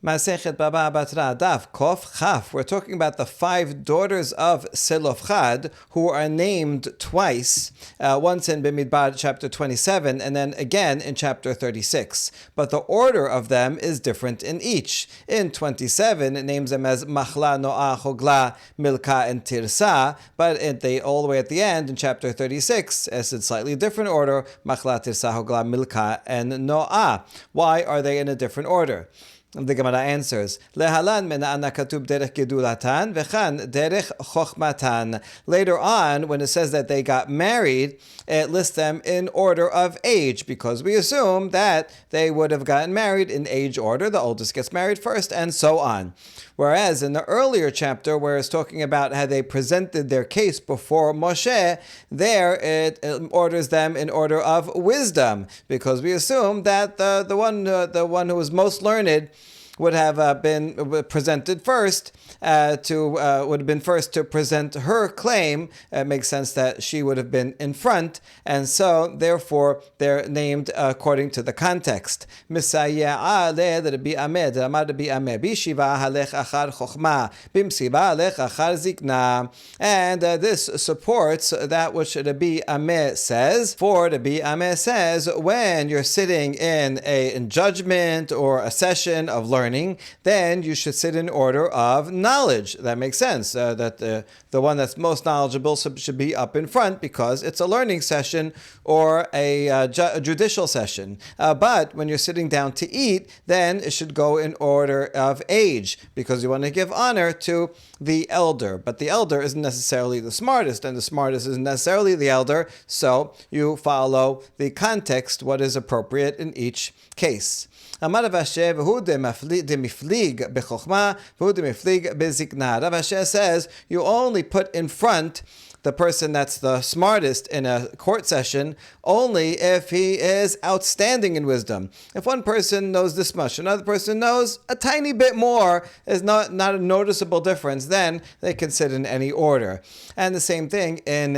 Masechet Baba Batra Daf Kof Chaf. We're talking about the 5 daughters of Zelofhad who are named twice, once in Bimidbar chapter 27 and then again in chapter 36. But the order of them is different in each. In 27 it names them as Machla, Noah, Hogla, Milka, and Tirsa, but all the way at the end in chapter 36, it's in slightly different order, Machla, Tirsa, Hogla, Milka, and Noah. Why are they in a different order? The Gemara answers, Lehalan mena'ana katub derech gedulatan vechan derech chochmatan. Later on, when it says that they got married, it lists them in order of age, because we assume that they would have gotten married in age order. The oldest gets married first, and so on. Whereas in the earlier chapter, where it's talking about how they presented their case before Moshe, there it orders them in order of wisdom, because we assume that the one who was most learned would have been presented first would have been first to present her claim. It makes sense that she would have been in front, and so therefore they're named according to the context. And this supports that which Rabbi Ameh says. For Rabbi Ameh says, when you're sitting in judgment or a session of learning, then you should sit in order of knowledge. That makes sense, that the one that's most knowledgeable should be up in front, because it's a learning session or a judicial session. But when you're sitting down to eat, then it should go in order of age, because you want to give honor to the elder. But the elder isn't necessarily the smartest, and the smartest isn't necessarily the elder, so you follow the context, what is appropriate in each case. Amar Rav Ashi v'hu demiflig b'chokhmah v'hu demiflig b'zikna. Rav Ashi says you only put in front the person that's the smartest in a court session only if he is outstanding in wisdom. If one person knows this much, another person knows a tiny bit more, is not a noticeable difference, then they can sit in any order. And the same thing at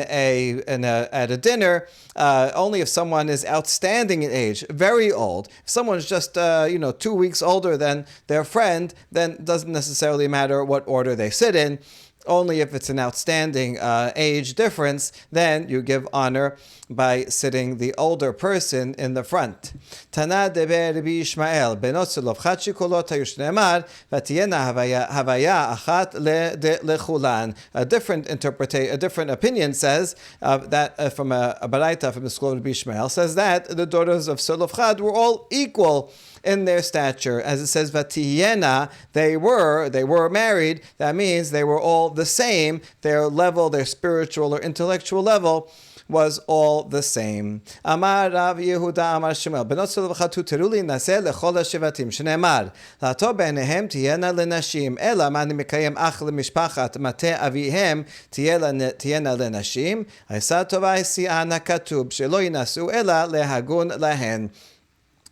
a dinner, only if someone is outstanding in age, very old. If someone's just 2 weeks older than their friend, then it doesn't necessarily matter what order they sit in. Only if it's an outstanding age difference, then you give honor by sitting the older person in the front. Tana deber Rabbi Yishmael benot Zelofhad shikolot hayu shneimar v'tiyena havaya achat lechulan. A different opinion says that from a baraita from the school of Rabbi Yishmael says that the daughters of Zelofhad were all equal in their stature. As it says, Vatiyena, they were married. That means they were all the same. Their level, their spiritual or intellectual level was all the same. Amar Rav Yehuda Amar Shmuel benot Zelofhad teruli naseh lechol hashivatim shneimar lato beinehem tiyena lenashim ela mani mekayem ach lemishpachat mate avihem tiyena lenashim ha'isa tova hisi'ana katub shelo yinasu ela lehagun lahen.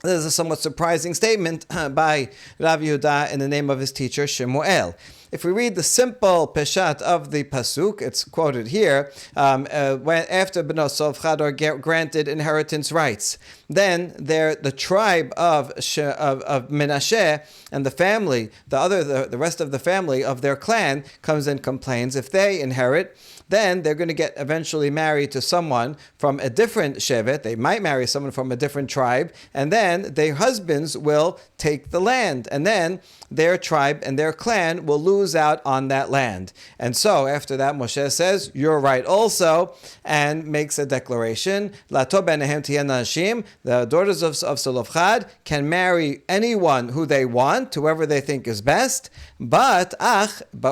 This is a somewhat surprising statement by Rav Yehuda in the name of his teacher Shemuel. If we read the simple peshat of the pasuk, it's quoted here, after Bnot Zelofhad are granted inheritance rights, then the tribe of Menashe and the family, the rest of the family of their clan comes and complains. If they inherit, then they're going to get eventually married to someone from a different shevet. They might marry someone from a different tribe, and then their husbands will take the land, and then their tribe and their clan will lose out on that land. And so after that, Moshe says, you're right also, and makes a declaration, Lato benehem tiyena nashim, the daughters of Zelofhad can marry anyone who they want, whoever they think is best, but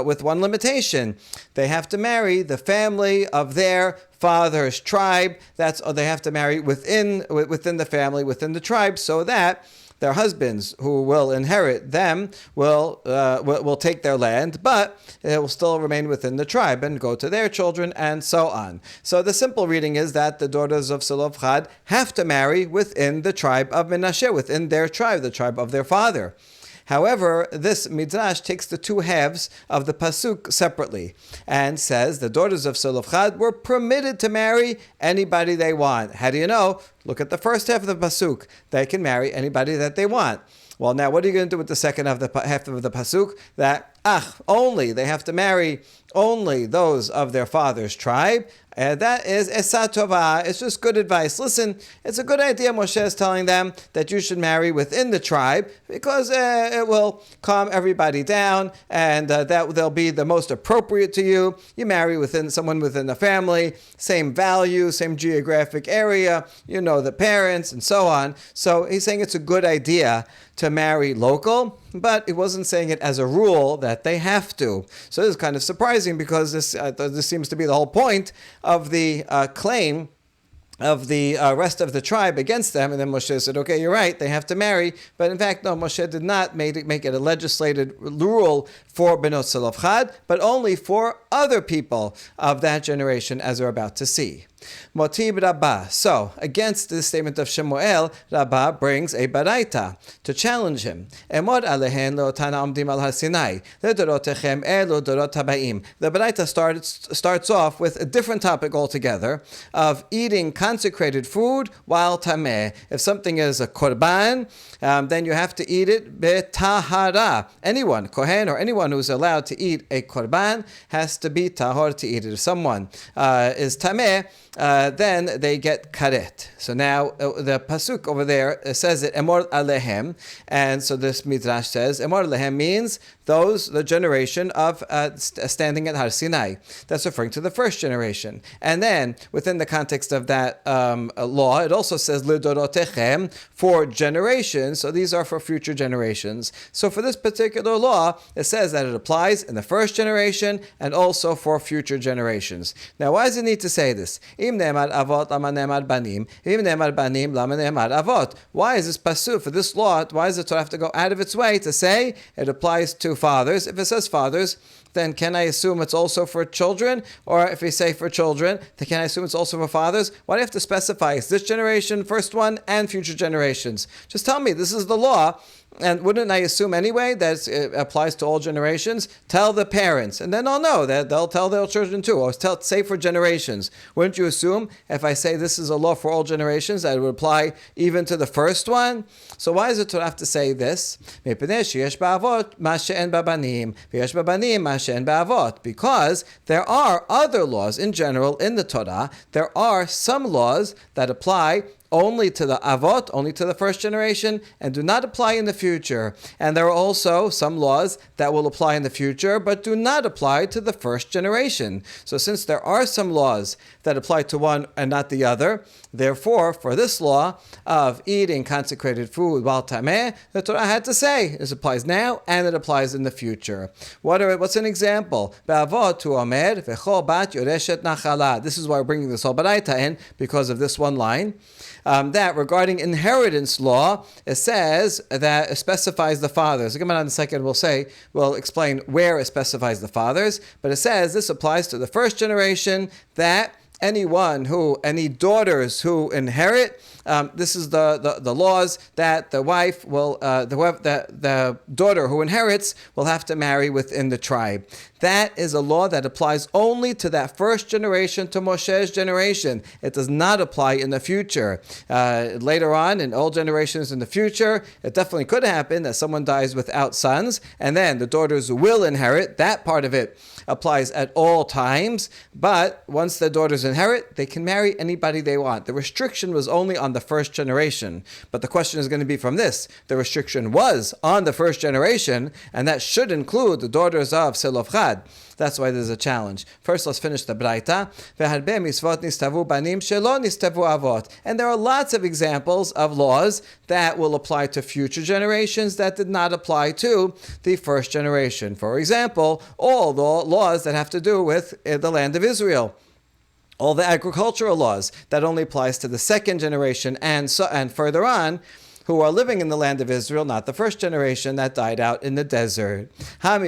with one limitation. They have to marry the family of their father's tribe. They have to marry within the family, within the tribe, so that their husbands who will inherit them will take their land, but it will still remain within the tribe and go to their children, and so on. So the simple reading is that the daughters of Zelofhad have to marry within the tribe of Menashe, within their tribe, the tribe of their father. However, this midrash takes the two halves of the pasuk separately and says the daughters of Zelofhad were permitted to marry anybody they want. How do you know? Look at the first half of the pasuk. They can marry anybody that they want. Well, now what are you going to do with the second half of the pasuk? That only they have to marry only those of their father's tribe. That is Esa Tova. It's just good advice. Listen, it's a good idea. Moshe is telling them that you should marry within the tribe because it will calm everybody down, and that they'll be the most appropriate to you. You marry within someone within the family, same value, same geographic area. You know the parents and so on. So he's saying it's a good idea to marry local, but he wasn't saying it as a rule that they have to. So this is kind of surprising because this seems to be the whole point of the claim of the rest of the tribe against them. And then Moshe said, okay, you're right, they have to marry. But in fact, no, Moshe did not make it a legislated rule for Benot Zelofhad, but only for other people of that generation, as we're about to see. Motib Rabbah. So, against this statement of Shemuel, Rabbah brings a baraita to challenge him. Emor alehen leotana omdim al har Sinai, ledorotechem elu dorot habaim. The baraita starts off with a different topic altogether of eating consecrated food while tameh. If something is a korban, then you have to eat it betahara. Anyone, kohen or anyone who's allowed to eat a korban has to be tahor to eat it. If someone is tameh, then they get karet. So now the pasuk over there says it emor alehem, and so this midrash says emor alehem means the generation of standing at Har Sinai. That's referring to the first generation. And then within the context of that law, it also says lidorotechem, for generations. So these are for future generations. So for this particular law, it says that it applies in the first generation and also for future generations. Now, why does it need to say this? Im ne'emar avot lama ne'emar banim, im ne'emar banim lama ne'emar avot. Why is this pasuk for this law? Why does the Torah have to go out of its way to say it applies to fathers? If it says fathers, then can I assume it's also for children? Or if we say for children, then can I assume it's also for fathers? Why do you have to specify? Is this generation, first one, and future generations? Just tell me, this is the law. And wouldn't I assume anyway that it applies to all generations? Tell the parents, and then I'll know that they'll tell their children too. Or say for generations. Wouldn't you assume if I say this is a law for all generations that it would apply even to the first one? So why does the Torah have to say this? Because there are other laws in general in the Torah. There are some laws that apply only to the avot, only to the first generation, and do not apply in the future. And there are also some laws that will apply in the future, but do not apply to the first generation. So since there are some laws that apply to one and not the other, therefore, for this law of eating consecrated food while tameh, the Torah had to say this applies now and it applies in the future. What's an example? Be'avot tu omer v'chol bat yoreshet nachala. This is why we're bringing this whole baraita in, because of this one line. That regarding inheritance law, it says that it specifies the fathers. Come on in a second, we'll explain where it specifies the fathers, but it says this applies to the first generation, that any daughters who inherit, this is the laws that the wife will, the daughter who inherits will have to marry within the tribe. That is a law that applies only to that first generation, to Moshe's generation. It does not apply in the future. Later on, in all generations in the future, it definitely could happen that someone dies without sons, and then the daughters will inherit. That part of it applies at all times, but once the daughters inherit, they can marry anybody they want. The restriction was only on the first generation, but the question is going to be from this. The restriction was on the first generation, and that should include the daughters of Zelofhad. That's why there's a challenge. First, let's finish the Braita. And there are lots of examples of laws that will apply to future generations that did not apply to the first generation. For example, all the laws that have to do with the land of Israel. All the agricultural laws, that only applies to the second generation and further on, who are living in the land of Israel, not the first generation that died out in the desert. And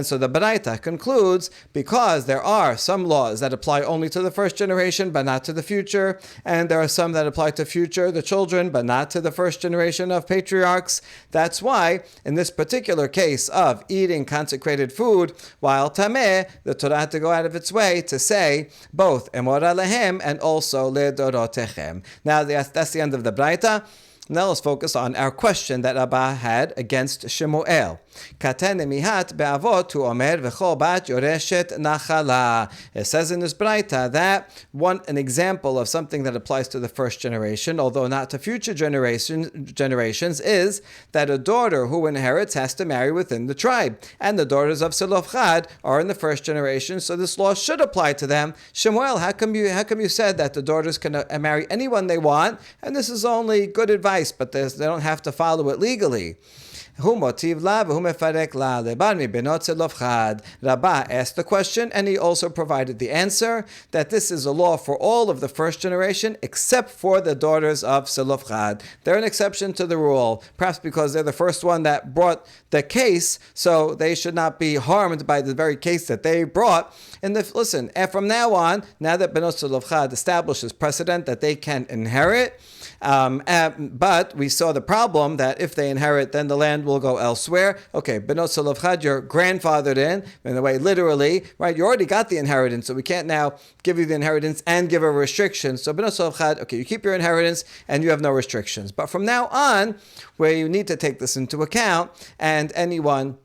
so the Baraita concludes, because there are some laws that apply only to the first generation, but not to the future, and there are some that apply to future, the children, but not to the first generation of patriarchs. That's why, in this particular case of eating consecrated food while tameh, the Torah had to go out of its way to say both both emor alehem and also ledorotechem. Now that's the end of the Braita. Now let's focus on our question that Abba had against Shemuel. Katene mihat be'avot tu omer v'chol bat yoreshet nachala. It says in this Braita that an example of something that applies to the first generation, although not to future generations, is that a daughter who inherits has to marry within the tribe. And the daughters of Zelofhad are in the first generation, so this law should apply to them. Shemuel, how come you said that the daughters can marry anyone they want? And this is only good advice, but they don't have to follow it legally. Rabbah asked the question, and he also provided the answer, that this is a law for all of the first generation, except for the daughters of Zelofhad. They're an exception to the rule, perhaps because they're the first one that brought the case, so they should not be harmed by the very case that they brought. And listen, from now on, now that Benot Zelofhad establishes precedent that they can inherit, but we saw the problem that if they inherit, then the land will go elsewhere. Okay, Benot Zelofhad, you're grandfathered in the way literally, right? You already got the inheritance, so we can't now give you the inheritance and give a restriction. So Benot Zelofhad, okay, you keep your inheritance and you have no restrictions. But from now on, where you need to take this into account, and anyone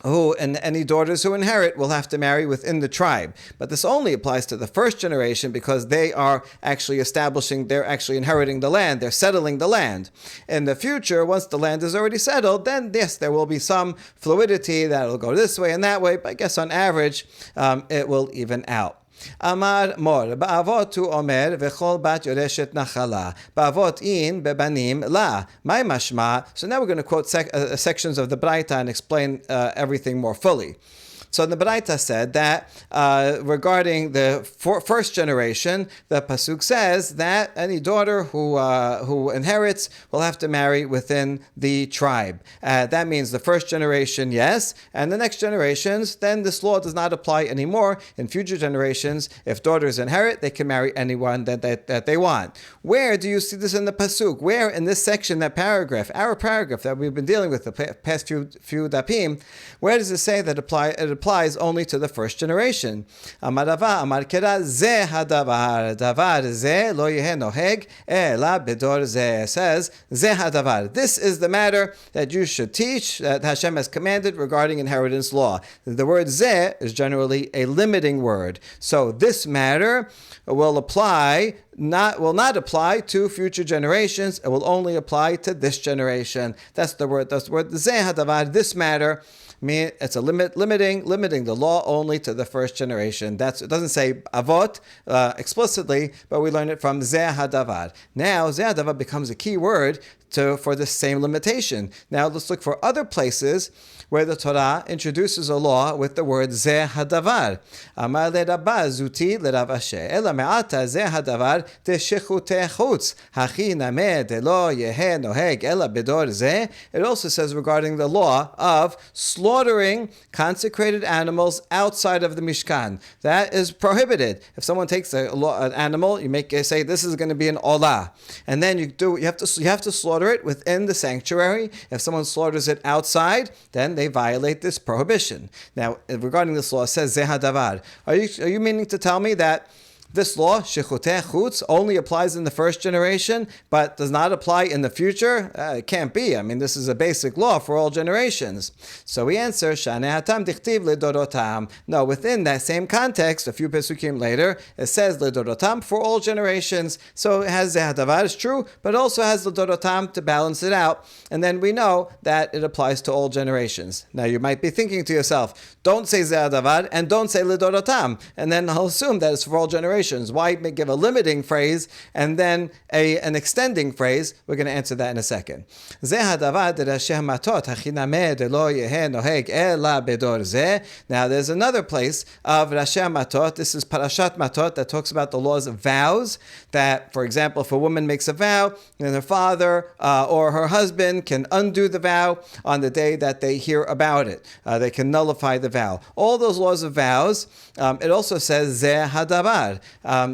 and any daughters who inherit will have to marry within the tribe. But this only applies to the first generation because they are actually they're actually inheriting the land, they're settling the land. In the future, once the land is already settled, then yes, there will be some fluidity that will go this way and that way, but I guess on average, it will even out. Amar mor, ba'avot tu omer v'chol bat yoreshet nachala. Ba'avot in bebanim la. My mashma. So now we're going to quote sections of the Braita and explain everything more fully. So the Baraita said that regarding the first generation, the pasuk says that any daughter who inherits will have to marry within the tribe. That means the first generation, yes, and the next generations, then this law does not apply anymore. In future generations, if daughters inherit, they can marry anyone that they want. Where do you see this in the pasuk? Where in this section, that paragraph, our paragraph that we've been dealing with the past few dapim, where does it say that it applies only to the first generation? Amarava, Amar Kera, Ze hadavar, davar ze lo yehe noheg, ela bedor ze. Says, Ze hadavar. This is the matter that you should teach, that Hashem has commanded regarding inheritance law. The word ze is generally a limiting word. So this matter will not apply to future generations. It will only apply to this generation. That's the word. Ze hadavar. This matter. It's a limiting the law only to the first generation. It doesn't say avot explicitly, but we learn it from zeh hadavar. Now zeh hadavar becomes a key word for the same limitation. Now let's look for other places where the Torah introduces a law with the word zeh hadavar. Amar le Rabba zuti le Rav Asher ela me'ata zeh hadavar teshechute chutz hachi nameh de lo yehe noheg ela bedor zeh. It also says regarding the law of slaughtering consecrated animals outside of the Mishkan. That is prohibited. If someone takes an animal, you say this is going to be an olah, and then you have to slaughter it within the sanctuary. If someone slaughters it outside, then they violate this prohibition. Now, regarding this law, it says Zeh hadavar. Are you meaning to tell me that this law, shechuteh chutz, only applies in the first generation, but does not apply in the future? It can't be. I mean, this is a basic law for all generations. So we answer, Shaneh hatam dichtiv ledorotam. No, within that same context, a few pesukim later, it says ledorotam for all generations. So it has zeh hadavar, it's true, but it also has ledorotam to balance it out. And then we know that it applies to all generations. Now you might be thinking to yourself, don't say zeh hadavar and don't say ledorotam. And then I'll assume that it's for all generations. Why give a limiting phrase and then an extending phrase? We're going to answer that in a second. Now there's another place of Rashi Matot. This is Parashat Matot that talks about the laws of vows. That, for example, if a woman makes a vow, then her father or her husband can undo the vow on the day that they hear about it. They can nullify the vow. All those laws of vows. It also says Zeh hadavar.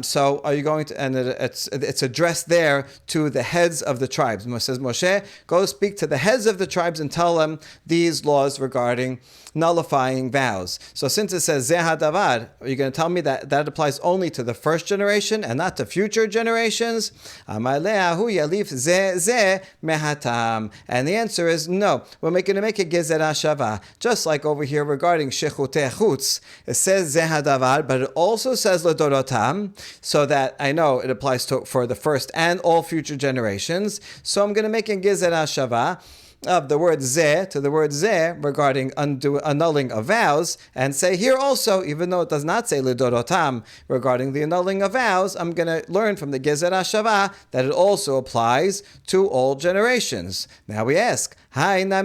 So are you going to, and it's addressed there to the heads of the tribes. It says, Moshe, go speak to the heads of the tribes and tell them these laws regarding nullifying vows. So since it says Zeh hadavar, are you going to tell me that that applies only to the first generation and not to future generations? Amar le'ahu yalif zeh mehatam. And the answer is no. We're going to make a gezerah shava. Just like over here regarding shechutei chutz, it says Zeh hadavar, but it also says ledorotam, so that I know it applies for the first and all future generations. So I'm going to make a gezerah shava of the word zeh to the word zeh regarding annulling of vows, and say here also, even though it does not say lidorotam regarding the annulling of vows, I'm going to learn from the gezerah shava that it also applies to all generations. Now we ask, in that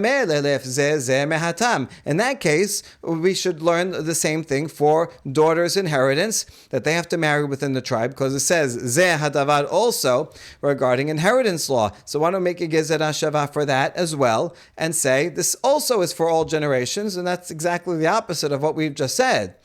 case, we should learn the same thing for daughters' inheritance, that they have to marry within the tribe, because it says zeh hadavar also regarding inheritance law. So why don't we make a gezerah shava for that as well, and say this also is for all generations, and that's exactly the opposite of what we've just said.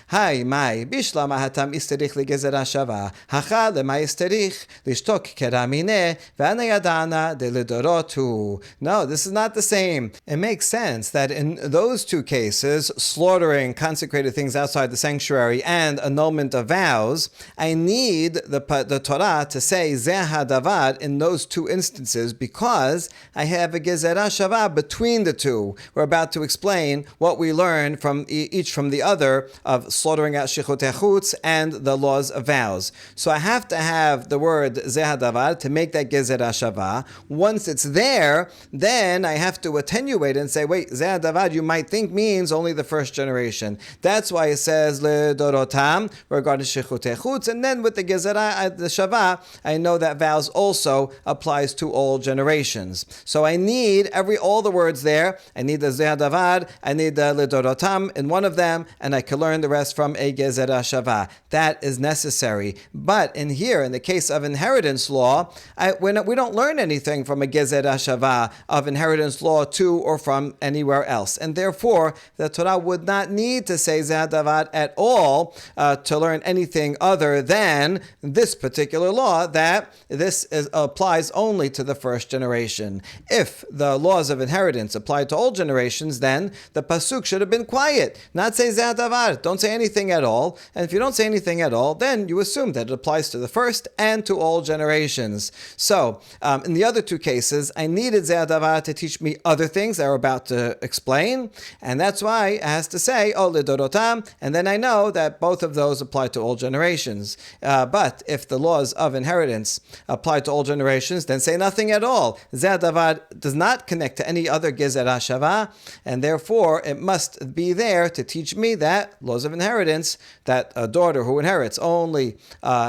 Hai mai bishla mahatam isterich legezerah shava hacha lemai isterich lishtok keramine v'anayadana de ledorotu. No, this is not the same. It makes sense that in those two cases, slaughtering consecrated things outside the sanctuary and annulment of vows, I need the Torah to say zeh hadavar in those two instances, because I have a gezerah shava between the two. We're about to explain what we learn from each from the other of slaughtering out shechutei chutz and the laws of vows. So I have to have the word zeh hadavar to make that gezerah shava. Once it's there, then I have to attenuate it and say, wait, zeh hadavar you might think means only the first generation. That's why it says ledorotam regarding shechutei chutz, and then with the gezerah, the shava, I know that vows also applies to all generations. So I need all the words there. I need the zeh hadavar, I need the ledorotam in one of them, and I can learn the rest from a gezerah shava. That is necessary. But in the case of inheritance law, we don't learn anything from a gezerah shava of inheritance law to or from anywhere else. And therefore, the Torah would not need to say zeh hadavar at all to learn anything other than this particular law, that this applies only to the first generation. If the laws of inheritance apply to all generations, then the pasuk should have been quiet, not say zeh hadavar. Don't say anything at all. And if you don't say anything at all, then you assume that it applies to the first and to all generations. So, in the other two cases, I needed zeh hadavar to teach me other things that we're about to explain, and that's why it has to say, ledorotam, and then I know that both of those apply to all generations. But if the laws of inheritance apply to all generations, then say nothing at all. Zeh hadavar does not connect to any other gezerah shava, and therefore it must be there to teach me that laws of inheritance, that a daughter who inherits only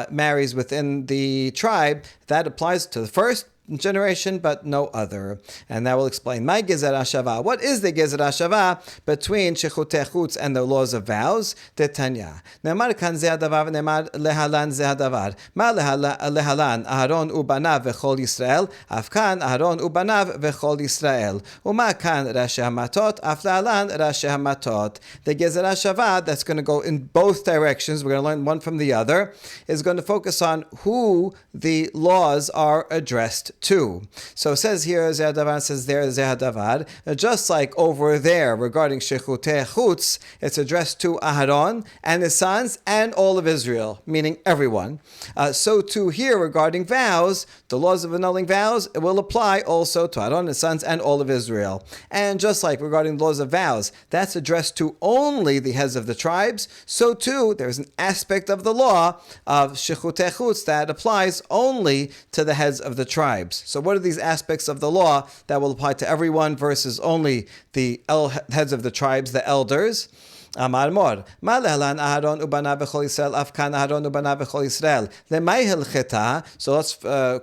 marries within the tribe, that applies to the first generation, but no other. And that will explain my gezerah shava. What is the gezerah shava between shechutei chutz and the laws of vows? Tetanya. Ne'amar kan zeh hadavar v'ne'amar lehalan zeh hadavar. Ma lehalan Aharon ubanav v'chol Yisrael, af kan Aharon ubanav v'chol Yisrael. Uma kan rashi hamatot, af lehalan rashi hamatot. The gezerah shava that's going to go in both directions, we're going to learn one from the other, is going to focus on who the laws are addressed to. So it says here, zeh hadavar, says there, zeh hadavar. Just like over there regarding shechutei chutz, it's addressed to Aharon and his sons and all of Israel, meaning everyone. So too here regarding vows, the laws of annulling vows, it will apply also to Aharon, his sons, and all of Israel. And just like regarding the laws of vows, that's addressed to only the heads of the tribes, so too there's an aspect of the law of shechutei chutz that applies only to the heads of the tribes. So what are these aspects of the law that will apply to everyone versus only the heads of the tribes, the elders? Amar Mor, Ma lehalan Aharon ubanav v'chol Yisrael, af kan Aharon ubanav v'chol Yisrael. Lemay hilcheta. So let's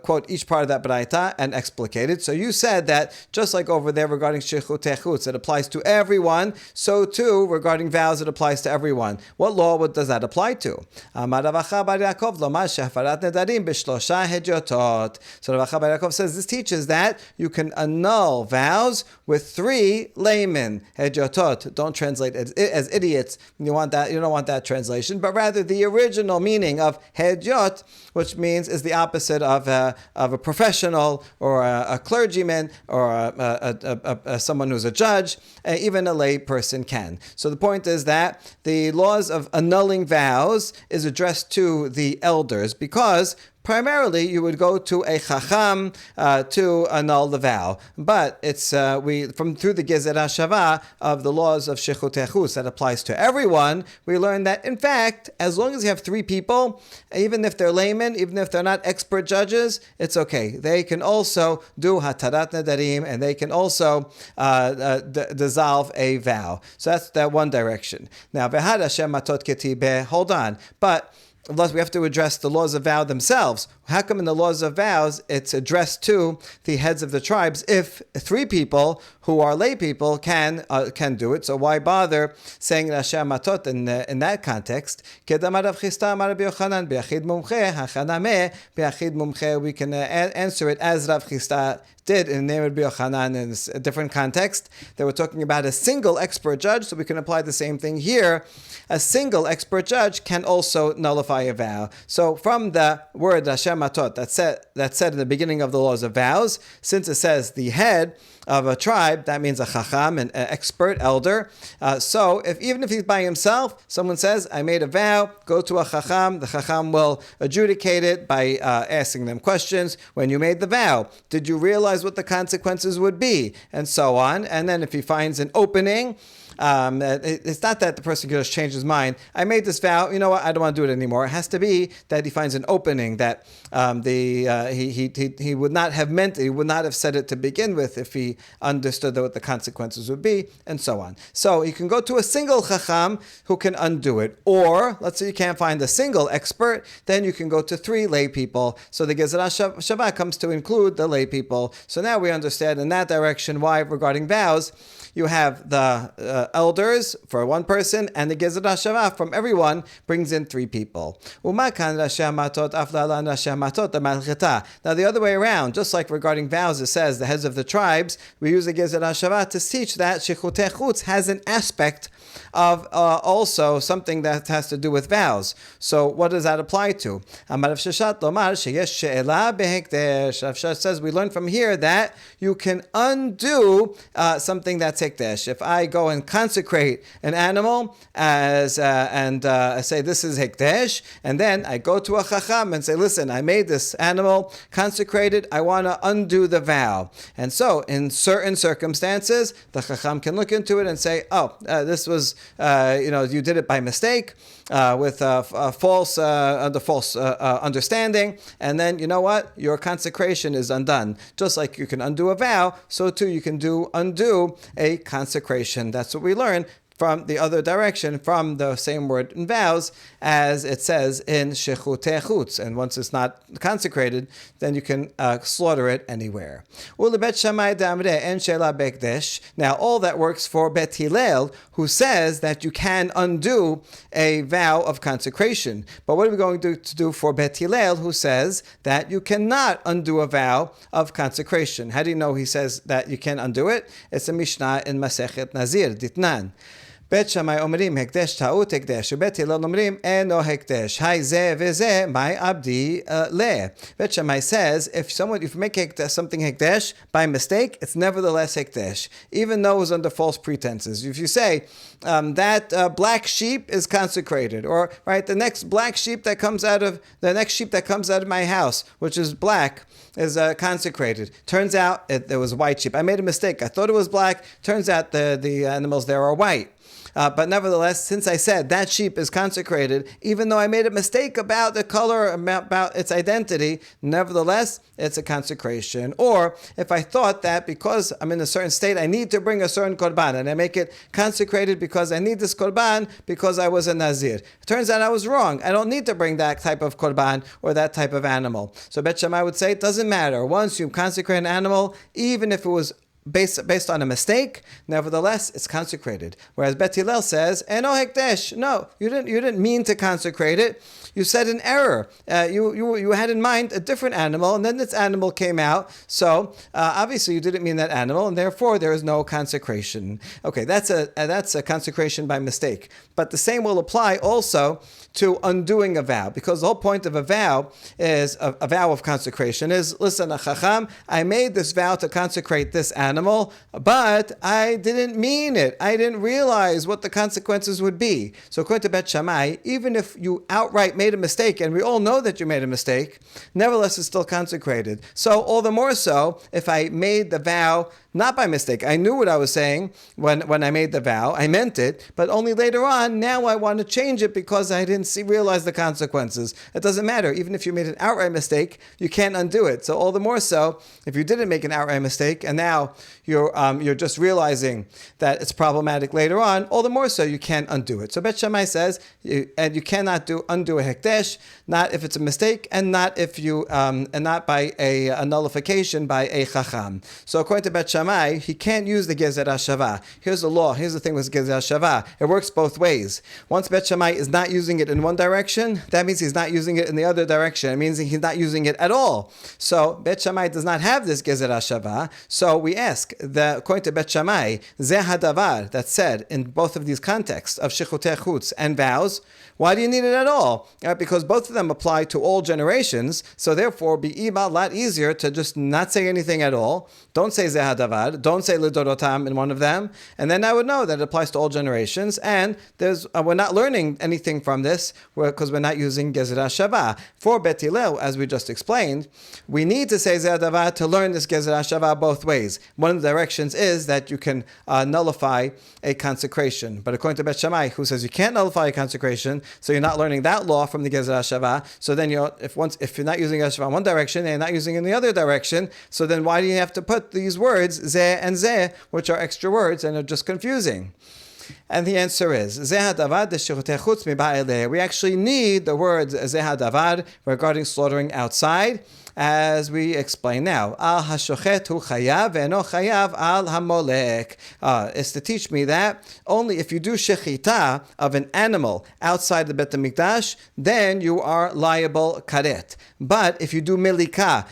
quote each part of that braita and explicate it. So you said that just like over there regarding shechutei chutz, it applies to everyone. So too regarding vows, it applies to everyone. What law does that apply to? Amar Rav Acha bar Yaakov lomar shehafarat nedarim b'shlosha hedyotot. So Rav Acha bar Yaakov says this teaches that you can annul vows with 3 laymen. Hedyotot. Don't translate as idiots. You don't want that translation, but rather the original meaning of hedyot, which means is the opposite of a professional or a clergyman or someone who's a judge. Even a lay person can. So the point is that the laws of annulling vows is addressed to the elders because primarily you would go to a chacham to annul the vow, but it's through the Gezer HaShavah of the laws of Shechut Echus that applies to everyone. We learn that in fact, as long as you have 3 people, even if they're laymen, even if they're not expert judges, it's okay. They can also do hatarat nadarim, and they can also dissolve a vow. So that's that one direction. Now, v'had Hashem matot ketibeh. Hold on, but we have to address the laws of vow themselves. How come in the laws of vows it's addressed to the heads of the tribes if 3 people who are lay people can do it? So why bother saying Rasha Matot in that context? We can answer it as Rav Chisda did in Nehemar B'Yochanan in a different context. They were talking about a single expert judge, so we can apply the same thing here. A single expert judge can also nullify a vow. So from the word Rasha Matot that's said in the beginning of the laws of vows, since it says the head of a tribe, that means a chacham, an expert elder. So even if he's by himself, someone says, I made a vow, go to a chacham. The chacham will adjudicate it by asking them questions. When you made the vow, did you realize what the consequences would be? And so on. And then if he finds an opening, it's not that the person can just change his mind. I made this vow, you know what, I don't want to do it anymore. It has to be that he finds an opening, that he would not have meant it, he would not have said it to begin with if he understood what the consequences would be, and so on. So you can go to a single chacham who can undo it. Or, let's say you can't find a single expert, then you can go to 3 lay people. So the Gezer HaShavah comes to include the lay people. So now we understand in that direction why, regarding vows, you have the elders for one person, and the Gezer HaShavah from everyone brings in 3 people. Now the other way around, just like regarding vows, it says the heads of the tribes, we use the Gezer HaShavah to teach that Shechut Echutz has an aspect of also something that has to do with vows. So what does that apply to? Rav Sheshat says we learn from here that you can undo something that's hekdesh. If I go and consecrate an animal as I say this is hekdesh, and then I go to a chacham and say, listen, I made this animal consecrated, I want to undo the vow. And so in certain circumstances, the chacham can look into it and say, this was you did it by mistake, with false understanding, and then you know what? Your consecration is undone. Just like you can undo a vow, so too you can undo a consecration. That's what we learn from the other direction, from the same word in vows, as it says in Shechut Echutz. And once it's not consecrated, then you can slaughter it anywhere. Now, all that works for Bet Hillel, who says that you can undo a vow of consecration. But what are we going to do for Bet Hillel, who says that you cannot undo a vow of consecration? How do you know he says that you can undo it? It's a Mishnah in Masechet Nazir, Ditnan. Bet Shammai אומרים הקדש טעות הקדש, ובית הלל אומרים אינו הקדש. היי זה וזה, my abdi le. Bet Shammai says, if you make something hekdesh by mistake, it's nevertheless hekdesh, even though it was under false pretenses. If you say that black sheep is consecrated, or the next sheep that comes out of my house, which is black, is consecrated. Turns out there was white sheep. I made a mistake. I thought it was black. Turns out the animals there are white. But nevertheless, since I said that sheep is consecrated, even though I made a mistake about the color, about its identity, nevertheless, it's a consecration. Or if I thought that because I'm in a certain state, I need to bring a certain korban, and I make it consecrated because I need this korban because I was a nazir. It turns out I was wrong. I don't need to bring that type of korban or that type of animal. So Bet Shammai would say it doesn't matter. Once you consecrate an animal, even if it was based on a mistake, nevertheless, it's consecrated. Whereas Bet Hillel says, "Eno hekdesh." No, you didn't mean to consecrate it. You said an error. You had in mind a different animal, and then this animal came out. So obviously, you didn't mean that animal, and therefore there is no consecration. Okay, that's a consecration by mistake. But the same will apply also to undoing a vow, because the whole point of a vow is a vow of consecration is, listen, Chacham, I made this vow to consecrate this animal, but I didn't mean it. I didn't realize what the consequences would be. So according to Bet Shammai, even if you outright made a mistake, and we all know that you made a mistake, nevertheless it's still consecrated. So all the more so if I made the vow not by mistake. I knew what I was saying when I made the vow. I meant it, but only later on, now I want to change it because I didn't realize the consequences. It doesn't matter. Even if you made an outright mistake, you can't undo it. So all the more so, if you didn't make an outright mistake, and now you're just realizing that it's problematic later on, all the more so you can't undo it. So Bet Shammai says, and you cannot undo a hekdesh, not if it's a mistake, and not if you and not by a nullification by a chacham. So according to Bet Shammai, he can't use the Gezer HaShavah. Here's the law. Here's the thing with Gezer HaShavah. It works both ways. Once Bet Shammai is not using it in one direction, that means he's not using it in the other direction. It means he's not using it at all. So Bet Shammai does not have this Gezer HaShavah. So we ask, according to Bet Shammai, Zeh HaDavar, that's said in both of these contexts of Shechutei Chutz and vows, why do you need it at all? Because both of them apply to all generations, so therefore be a lot easier to just not say anything at all. Don't say Zeh HaDavar, don't say Lidorotam in one of them, and then I would know that it applies to all generations, and we're not learning anything from this because we're not using Gezer HaShavah. For Bet Hillel, as we just explained, we need to say Zeh HaDavar to learn this Gezer HaShavah both ways. One of the directions is that you can nullify a consecration, but according to Bet Shammai, who says you can't nullify a consecration, so you're not learning that law from the Gezer HaShavah. So then if you're not using HaShavah in one direction and you're not using it in the other direction, so then why do you have to put these words Zeh and Zeh, which are extra words and are just confusing? And the answer is, Zeh HaDavar d'Shechutei Chutz miba'eleh. We actually need the words Zeh HaDavar regarding slaughtering outside, as we explain now. Al hashochet hu chayav ve'eno chayav al hamolek. Is to teach me that only if you do shechita of an animal outside the Bet HaMikdash, then you are liable karet. But if you do milika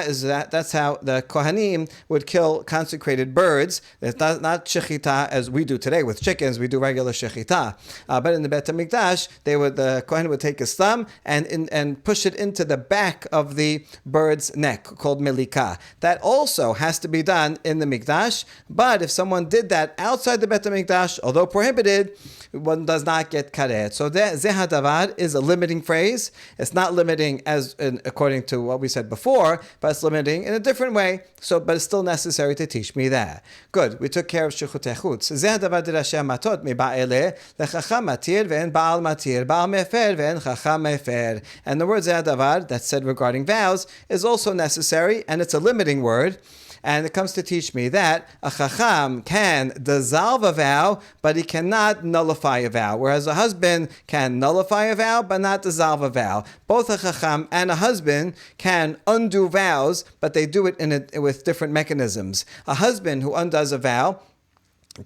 is that's how the Kohanim would kill consecrated birds. It's not shechita as we do today with chickens. We do regular shechita. But in the Bet HaMikdash, the Kohen would take his thumb and push it into the back of the bird's neck, called milika. That also has to be done in the Mikdash, but if someone did that outside the Bet HaMikdash, although prohibited, one does not get karet. So Zeh HaDavar is a limiting phrase. It's not limiting according to what we said before, but it's limiting in a different way. But it's still necessary to teach me that. Good. We took care of Shechutei Chutz. Zeh HaDavar d'Rashi Matot miba'eleh lechacham matir ve'en ba'al matir ba'al mefer ve'en chacham mefer. And the word Zeh HaDavar that's said regarding vows is also necessary, and it's a limiting word. And it comes to teach me that a chacham can dissolve a vow, but he cannot nullify a vow. Whereas a husband can nullify a vow, but not dissolve a vow. Both a chacham and a husband can undo vows, but they do it with different mechanisms. A husband who undoes a vow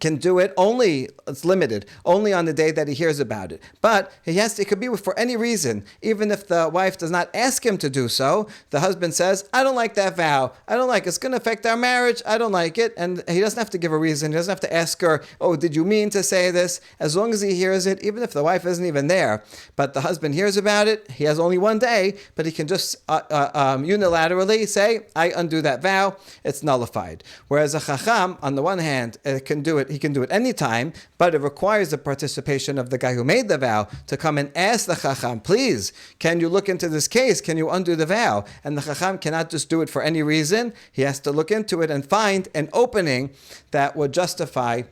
can do it it's limited, only on the day that he hears about it. But it could be for any reason. Even if the wife does not ask him to do so, the husband says, I don't like that vow. I don't like it. It's going to affect our marriage. I don't like it. And he doesn't have to give a reason. He doesn't have to ask her, oh, did you mean to say this? As long as he hears it, even if the wife isn't even there, but the husband hears about it, he has only one day, but he can just unilaterally say, I undo that vow. It's nullified. Whereas a chacham, on the one hand, he can do it anytime, but it requires the participation of the guy who made the vow to come and ask the chacham, please, can you look into this case? Can you undo the vow? And the chacham cannot just do it for any reason. He has to look into it and find an opening that would justify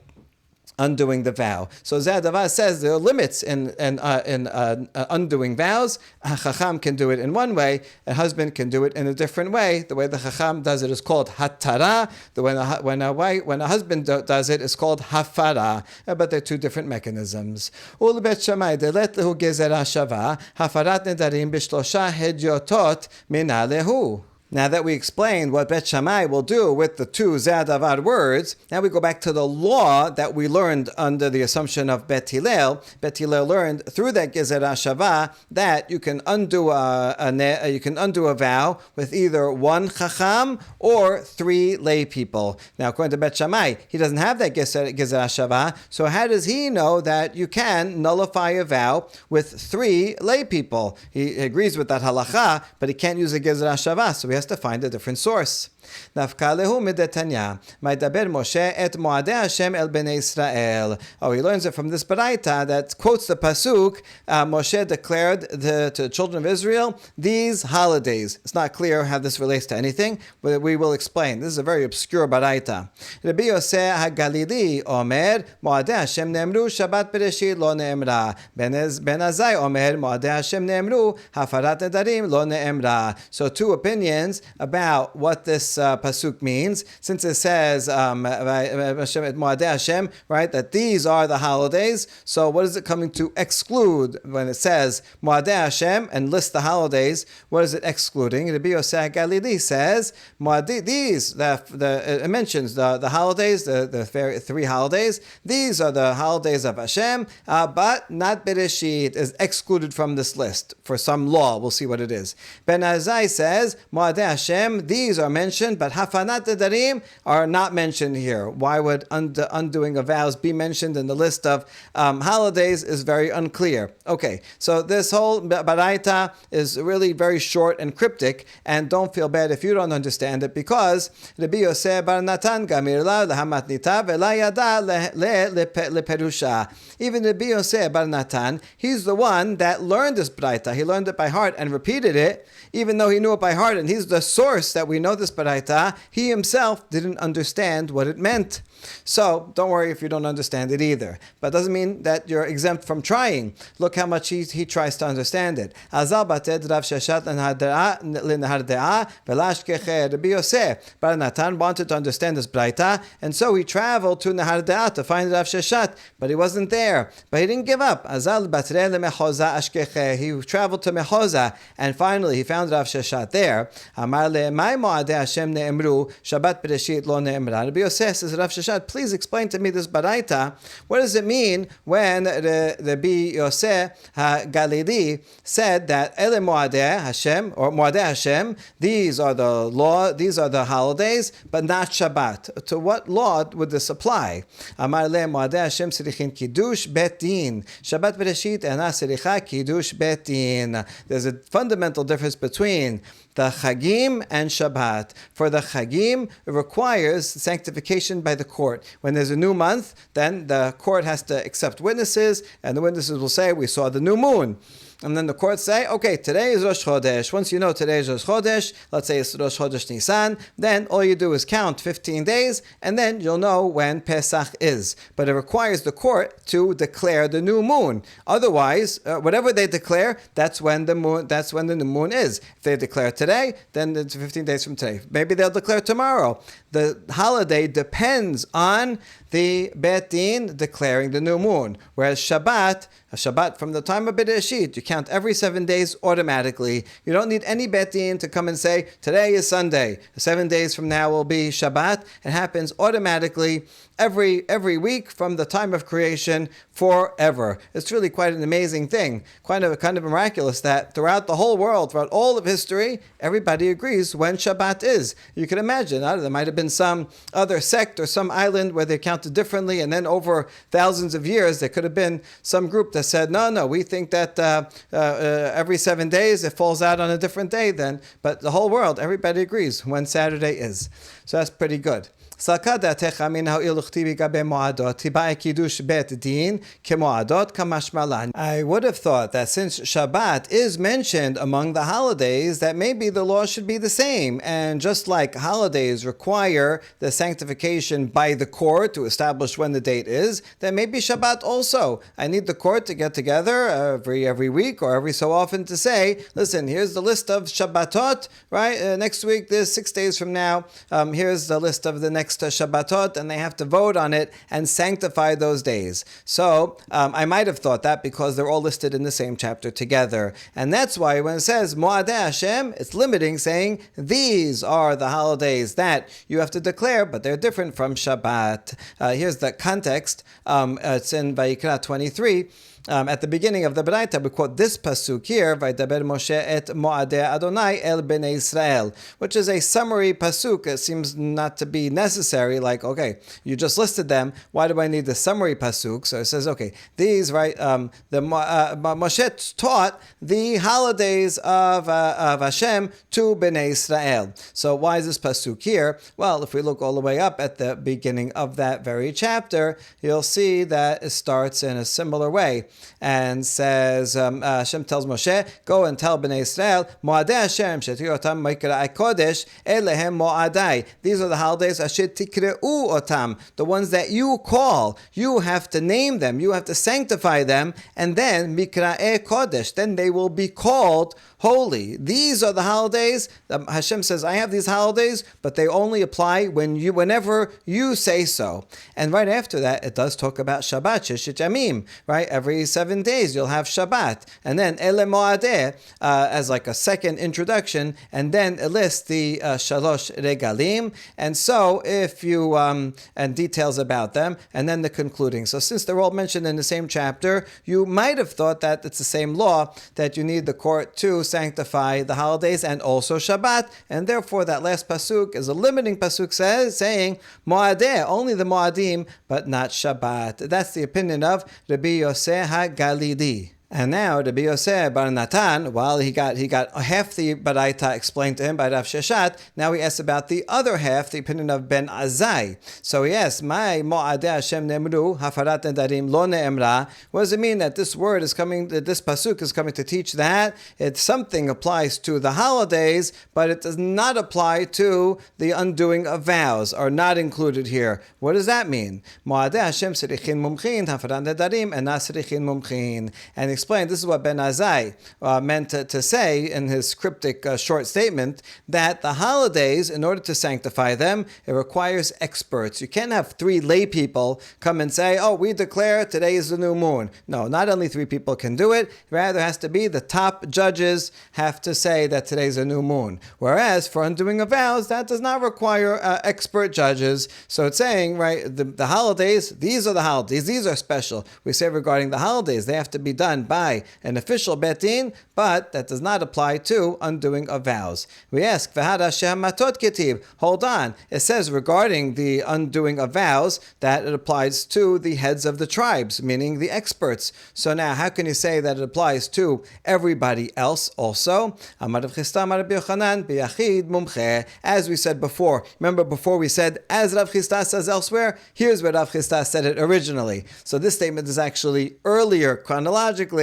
undoing the vow. So Zeh HaDavar says there are limits in undoing vows. A chacham can do it in one way, a husband can do it in a different way. The way the chacham does it is called hatara. When a husband does it, it's called hafara. But they're two different mechanisms. Ul Bet Shammai delet lehu gezer hashava hafarat nedarim b'shlosha hedyotot mina lehu. Now that we explained what Bet Shammai will do with the two Ze'adavar words, now we go back to the law that we learned under the assumption of Bet Hillel. Bet Hillel learned through that Gezer HaShavah that you can undo a vow with either one Chacham or three lay people. Now according to Bet Shammai, he doesn't have that Gezer HaShavah, so how does he know that you can nullify a vow with three lay people? He agrees with that halacha, but he can't use a Gezer HaShavah, so he has to find a different source. Nafkalehu midetanya. Maidaber Moshe et moadei Hashem el bnei Israel. Oh, he learns it from this baraita that quotes the pasuk. Moshe declared to the children of Israel these holidays. It's not clear how this relates to anything, but we will explain. This is a very obscure baraita. Rabbi Yosef HaGalili Omer moadei Hashem ne'emru Shabbat Bereshit lo ne'emra. Ben Azai Omer moadei Hashem ne'emru hafarat nedarim lo ne'emra. So two opinions about what this pasuk means, since it says Moadei Hashem, right, that these are the holidays. So what is it coming to exclude when it says Moadei Hashem and lists the holidays? What is it excluding? Rabbi Yosef Galili says it mentions the holidays, the three holidays. These are the holidays of Hashem, but not Bereshit is excluded from this list for some law. We'll see what it is. Ben Azai says Moadei Hashem, these are mentioned, but Hafanat Nedarim are not mentioned here. Why would undoing of vows be mentioned in the list of holidays is very unclear. Okay, so this whole baraita is really very short and cryptic, and don't feel bad if you don't understand it, because Rabbi Yosef bar Natan gamir la lehamatnita vela yada leperusha. Even Rabbi Yosef bar Natan, he's the one that learned this baraita. He learned it by heart and repeated it, even though he knew it by heart, and he's the source that we know this baraita. He himself didn't understand what it meant. So don't worry if you don't understand it either. But it doesn't mean that you're exempt from trying. Look how much he tries to understand it. Azal bated Rav Sheshat l'nehardea velashkeche. Rabbi Yosef bar Natan wanted to understand this braita, and so he traveled to Nehardea to find Rav Sheshat, but he wasn't there. But he didn't give up. Azal batre lemechoza ashkeche. He traveled to Mechoza, and finally he found Rav Sheshat there. Amar le mai moadei Hashem ne'emru Shabbat Bereshit lo ne'emra. Rabbi Yosef says, Rav Sheshat, please explain to me this baraita. What does it mean when Rabbi Yosef Galili said that Ele Moadei Hashem or Moadei Hashem, these are the law, these are the holidays, but not Shabbat? To what law would this apply? Amar le Moadei Hashem sirichin kiddush bet din. Shabbat Bereshit ena siricha kiddush bet din. There's a fundamental difference between the Chagim and Shabbat. For the Chagim, it requires sanctification by the court. When there's a new month, then the court has to accept witnesses, and the witnesses will say, we saw the new moon. And then the courts say, okay, today is Rosh Chodesh. Once you know today is Rosh Chodesh, let's say it's Rosh Chodesh Nisan, then all you do is count 15 days, and then you'll know when Pesach is. But it requires the court to declare the new moon. Otherwise, whatever they declare, that's when the new moon is. If they declare today, then it's 15 days from today. Maybe they'll declare tomorrow. The holiday depends on the Bet Din declaring the new moon. Whereas Shabbat from the time of Bereshit, you count every 7 days automatically. You don't need any Bet Din to come and say, today is Sunday, 7 days from now will be Shabbat. It happens automatically every week from the time of creation forever. It's really quite an amazing thing, kind of miraculous that throughout the whole world, throughout all of history, everybody agrees when Shabbat is. You can imagine, there might have been some other sect or some island where they counted differently, and then over thousands of years there could have been some group that said, no, we think that every 7 days it falls out on a different day then. But the whole world, everybody agrees when Saturday is. So that's pretty good. I would have thought that since Shabbat is mentioned among the holidays, that maybe the law should be the same. And just like holidays require the sanctification by the court to establish when the date is, then maybe Shabbat also. I need the court to get together every week or every so often to say, listen, here's the list of Shabbatot, right? Next week, there's 6 days from now. Here's the list of the next next Shabbatot, and they have to vote on it and sanctify those days. So I might have thought that because they're all listed in the same chapter together. And that's why when it says Moadei Hashem, it's limiting, saying these are the holidays that you have to declare, but they're different from Shabbat. Here's the context. It's in Vayikra 23. At the beginning of the Braita, we quote this pasuk here, "Vaydaber Moshe et Moadei Adonai el bnei Israel," which is a summary pasuk. It seems not to be necessary. Like, okay, you just listed them. Why do I need the summary pasuk? So it says, okay, these Moshe taught the holidays of Hashem to bnei Israel. So why is this pasuk here? Well, if we look all the way up at the beginning of that very chapter, you'll see that it starts in a similar way. And says, Hashem tells Moshe, go and tell Bnei Israel, Moadei Hashem, shetikru otam mikra'ei kodesh, elehem moadai. These are the holidays, asher tikre'u otam, the ones that you call. You have to name them, you have to sanctify them, and then mikra'ei kodesh, then they will be called holy. These are the holidays. Hashem says, I have these holidays, but they only apply whenever you say so. And right after that, it does talk about Shabbat, Sheshit Yamim, right? Every 7 days you'll have Shabbat. And then Ele Moadeh as like a second introduction, and then it lists the Shalosh Regalim. And so if you, and details about them, and then the concluding. So since they're all mentioned in the same chapter, you might have thought that it's the same law, that you need the court to sanctify the holidays and also Shabbat, and therefore that last pasuk is a limiting pasuk, saying Moadeh, only the Moadim, but not Shabbat. That's the opinion of Rabbi Yosef HaGalili. And now Rabbi Yosef Bar Natan, while he got half the Baraita explained to him by Rav Sheshat, now he asks about the other half, the opinion of Ben Azai. So he asks, "My Moadei Hashem nemru hafarat nedarim lo neemra." What does it mean that this word is coming? That this pasuk is coming to teach that something applies to the holidays, but it does not apply to the undoing of vows, are not included here. What does that mean? Moadei Hashem serichin mumchin hafarat nedarim and not serichin mumchin. And explained this is what Ben Azai meant to say in his cryptic short statement, that the holidays, in order to sanctify them, it requires experts. You can't have 3 lay people come and say, oh, we declare today is the new moon. No, not only 3 people can do it, rather has to be the top judges have to say that today's a new moon. Whereas for undoing of vows, that does not require expert judges. So it's saying, right, the holidays, these are the holidays, these are special. We say regarding the holidays, they have to be done by an official bet din, but that does not apply to undoing of vows. We ask, hold on, it says regarding the undoing of vows that it applies to the heads of the tribes, meaning the experts. So now, how can you say that it applies to everybody else also? As we said before, remember before we said, as Rav Chisda says elsewhere, here's where Rav Chisda said it originally. So this statement is actually earlier chronologically,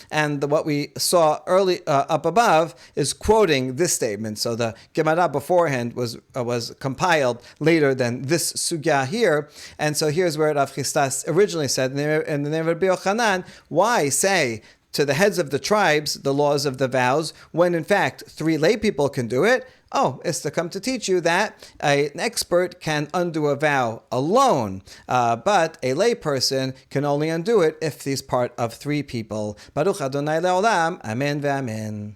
and what we saw early up above is quoting this statement. So the Gemara beforehand was compiled later than this sugya here, and so here's where Rav Chisda originally said in the name of Rabbi Yochanan, why say to the heads of the tribes the laws of the vows when in fact 3 lay people can do it? Oh, it's to come to teach you that an expert can undo a vow alone, but a lay person can only undo it if he's part of 3 people. Baruch Adonai Le'olam, Amen ve'amen.